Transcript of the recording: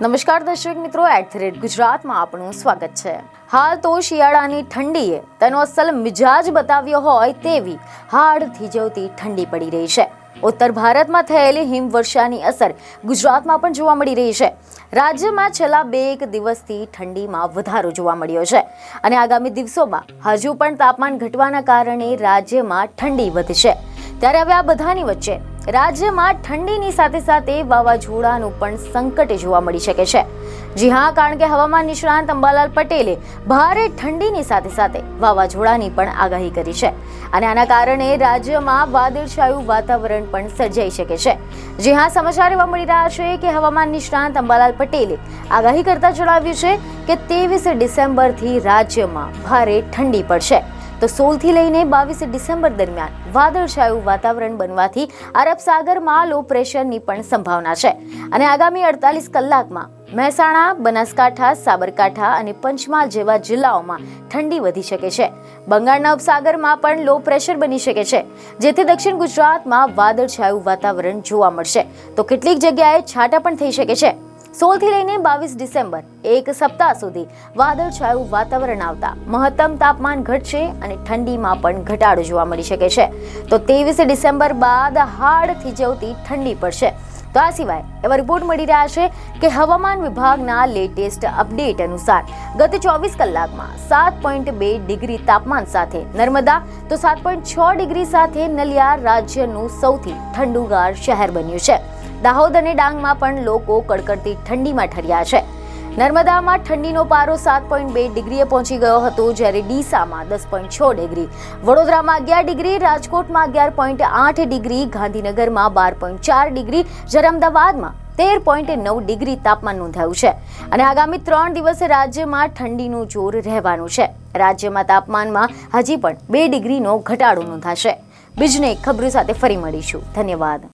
નમસ્કાર દર્શક મિત્રો, @ગુજરાતમાં આપનું સ્વાગત છે। હાલ તો શિયાળાની ઠંડીએ તેનો અસલ મિજાજ બતાવ્યો હોય તેવી હાડ થીજવતી ઠંડી પડી રહી છે। ઉત્તર ભારતમાં થયેલી હિમવર્ષાની અસર ગુજરાતમાં પણ જોવા મળી રહી છે। રાજ્યમાં છેલ્લા 2 દિવસથી ઠંડીમાં વધારો જોવા મળ્યો છે અને આગામી દિવસોમાં હજુ પણ તાપમાન ઘટવાના કારણે રાજ્યમાં ઠંડી વધશે। ત્યારે હવે આ બધાની વચ્ચે રાજ્યમાં ઠંડીની સાથે સાથે વાવાઝોડાનું પણ સંકટ જોવા મળી શકે છે। જી હા, કારણ કે હવામાન નિષ્ણાંત અંબાલાલ પટેલે ભારે ઠંડીની સાથે સાથે વાવાઝોડાની પણ આગાહી કરી છે અને આના કારણે રાજ્યમાં વાદળછાયું વાતાવરણ પણ સર્જાઈ શકે છે। જી હા, સમાચાર એવા મળી રહ્યા છે કે હવામાન નિષ્ણાંત અંબાલાલ પટેલે આગાહી કરતા જણાવ્યું છે કે 23 ડિસેમ્બરથી રાજ્યમાં ભારે ઠંડી પડશે। તો 16 થી લઈને 22 ડિસેમ્બર દરમિયાન વાદળછાયું વાતાવરણ બનવાથી અરબ સાગરમાં લો પ્રેશરની પણ સંભાવના છે અને આગામી 48 કલાકમાં મહેસાણા, બનાસકાંઠા, સાબરકાંઠા અને પંચમહાલ જેવા જિલ્લાઓમાં ઠંડી વધી શકે છે। બંગાળના ઉપસાગરમાં પણ લો પ્રેશર બની શકે છે, જેથી દક્ષિણ ગુજરાતમાં વાદળછાયું વાતાવરણ જોવા મળશે તો કેટલીક જગ્યાએ છાંટા પણ થઈ શકે છે। 16 થી લઈને 22 ડિસેમ્બર એક સપ્તાહ સુધી વાદળછાયું વાતાવરણ આવતા મહત્તમ તાપમાન ઘટશે અને ઠંડીમાં પણ ઘટાડો જોવા મળી શકે છે। તો 23 ડિસેમ્બર બાદ હાડ થીજવતી ઠંડી પડશે। તો આ સિવાય એવા રિપોર્ટ મળી રહ્યા છે કે હવામાન વિભાગના લેટેસ્ટ અપડેટ અનુસાર ગત 24 કલાકમાં 7.2 ડિગ્રી તાપમાન સાથે નર્મદા તો 7.6 ડિગ્રી સાથે નલિયા રાજ્યનું સૌથી ઠંડુગાર શહેર બન્યું છે। દાહોદ અને ડાંગમાં પણ લોકો કડકડતી ઠંડીમાં ઠર્યા છે। નર્મદામાં ઠંડીનો પારો 7.2 ડિગ્રીએ પહોંચી ગયો હતો, જ્યારે ડીસામાં 10.6 ડિગ્રી, વડોદરામાં 11 ડિગ્રી, રાજકોટમાં 11.8 ડિગ્રી, ગાંધીનગરમાં 12.4 ડિગ્રી, જ્યારે અમદાવાદમાં 13.9 ડિગ્રી તાપમાન નોંધાયું છે અને આગામી 3 દિવસ રાજ્યમાં ઠંડીનું જોર રહેવાનું છે। રાજ્યમાં તાપમાનમાં હજી પણ 2 ડિગ્રીનો ઘટાડો નોંધાશે। બીજને ખબરો સાથે ફરી મળીશું। ધન્યવાદ।